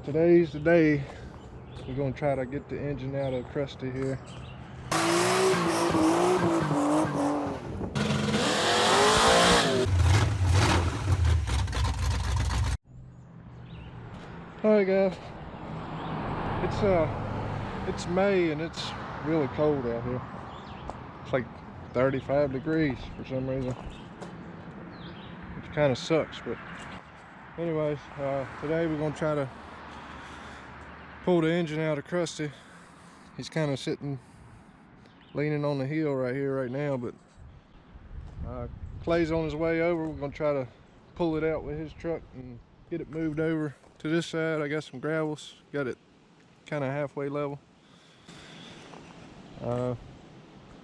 Today's the day we're gonna try to get the engine out of Krusty here. Alright guys, it's May and it's really cold out here. It's like 35 degrees for some reason, which kind of sucks. But anyways, today we're gonna try to pull the engine out of Krusty. He's kind of sitting, leaning on the hill right here right now, but Clay's on his way over. We're gonna try to pull it out with his truck and get it moved over to this side. I got some gravels, got it kind of halfway level.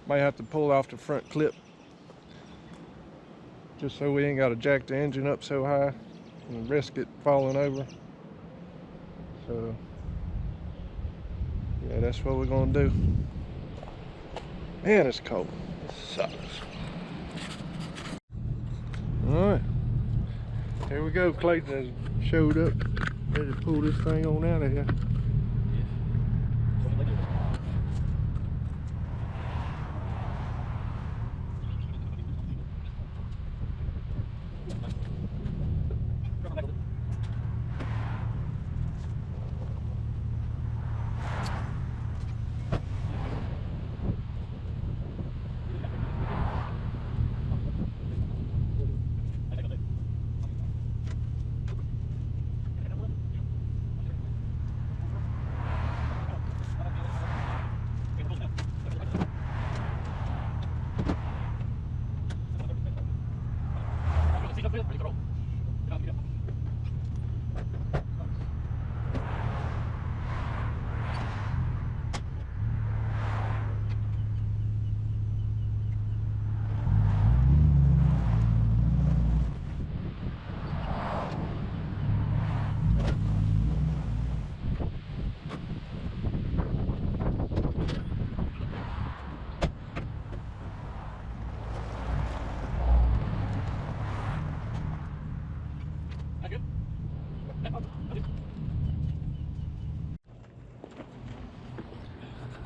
Might have to pull off the front clip just so we ain't got to jack the engine up so high and risk it falling over. So yeah, that's what we're gonna do. Man, it's cold. It sucks. Alright, here we go. Clayton has showed up, ready to pull this thing on out of here.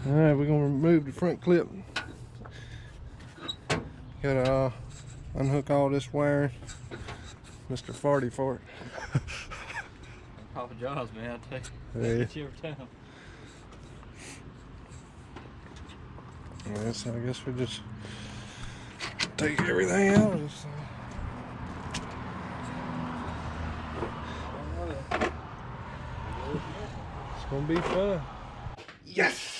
Alright, we're gonna remove the front clip. Gotta unhook all this wiring. Mr. Farty Fart. Papa John's, man, I tell you. Yeah. Get you every time. Yeah, so I guess we just take everything out. It's gonna be fun. Yes!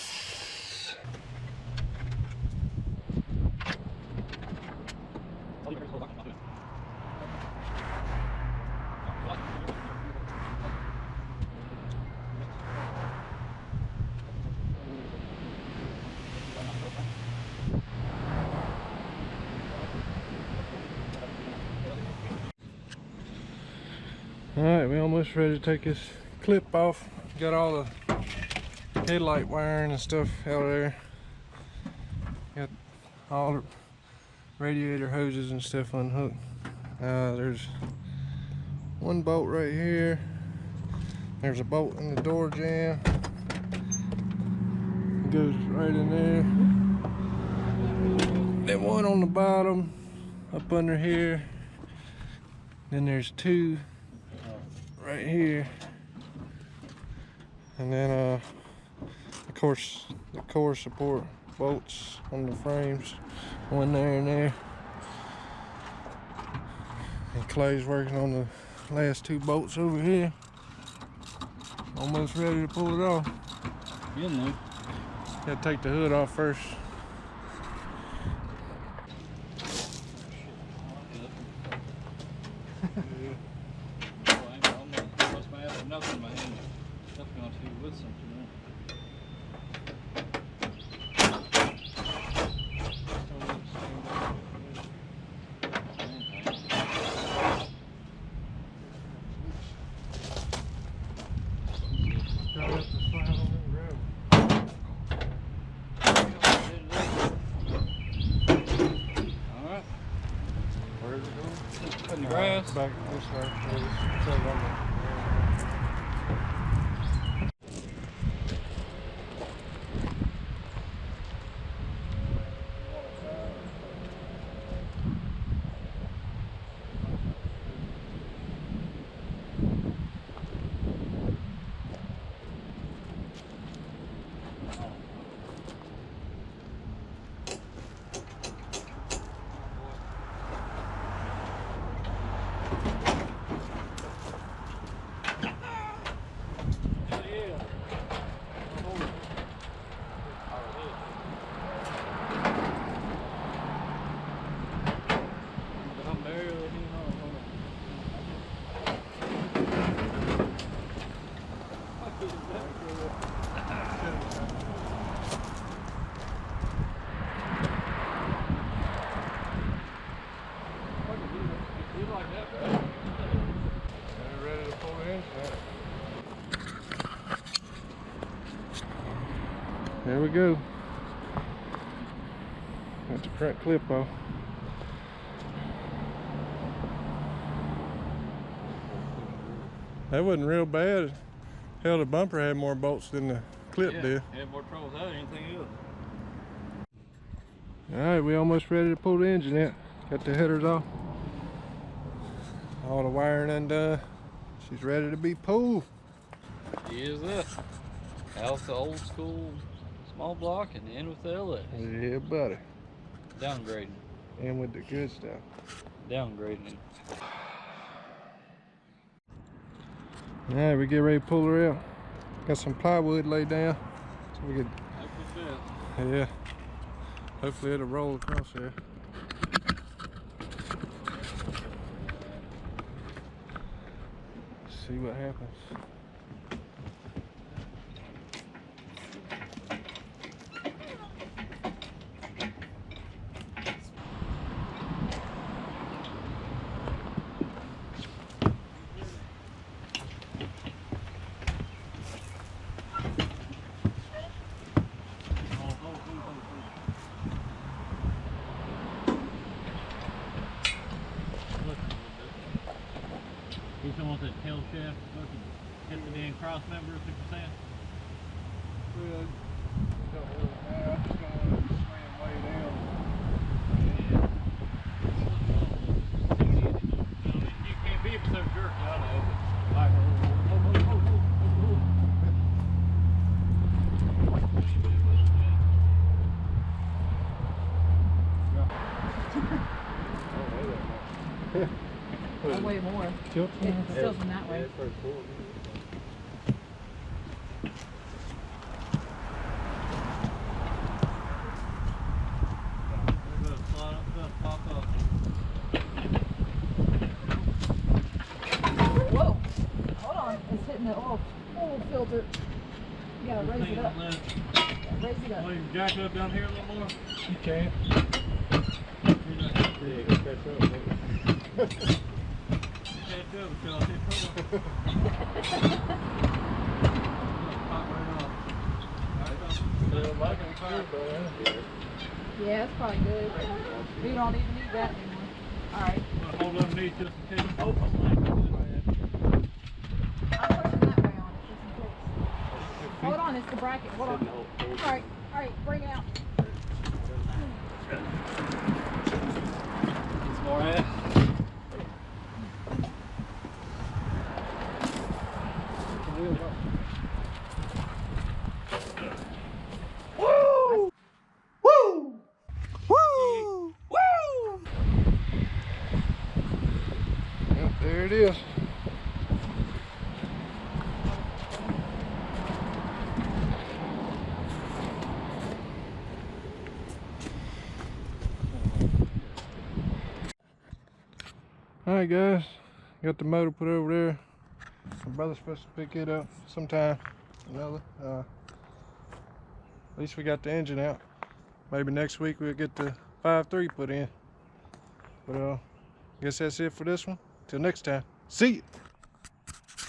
Alright, we almost ready to take this clip off. Got all the headlight wiring and stuff out of there. Got all the radiator hoses and stuff unhooked. There's one bolt right here. There's a bolt in the door jamb. It goes right in there. Then one on the bottom, up under here. Then there's two right here, and then of course the core support bolts on the frames, one there and there. And Clay's working on the last two bolts over here. Almost ready to pull it off. You know. Gotta take the hood off first. Nothing in my hand. Nothing on two with something. Alright. Where's it going? Cutting the grass. Back this way. There we go. Got the front clip off. That wasn't real bad. Hell, the bumper had more bolts than the clip did. Had more trouble with that than anything else. Alright, we almost ready to pull the engine out. Got the headers off. All the wiring undone. She's ready to be pulled. Here's that. Out the old school small block and in with the LS. Yeah, buddy. Downgrading. In with the good stuff. Downgrading. Alright, we get ready to pull her out. Got some plywood laid down. So we can, yeah. Hopefully it'll roll across there. See what happens. You still want that tail shaft fucking hit the damn cross member, if you're saying? Well, don't really matter. I just don't want it to swing way down. You can't be so jerky, I know. Like, way more. Tilt. It tilts in that way. Whoa! Hold on, it's hitting the oil filter. You gotta raise it up. Yeah, raise it up. Well, you jack it up down here a little more? You can't. Yeah, it's probably good. We don't even need that anymore. Alright. Hold underneath just in case. I'm pushing that way on it just in case. Hold on, it's the bracket. Hold on. Alright, bring it out. It's more ass. Woo! Woo! Woo! Woo! Yep, there it is. Alright guys, got the motor put over there. My brother's supposed to pick it up sometime. At least we got the engine out. Maybe next week we'll get the 5.3 put in. But guess that's it for this one. Till next time. See ya!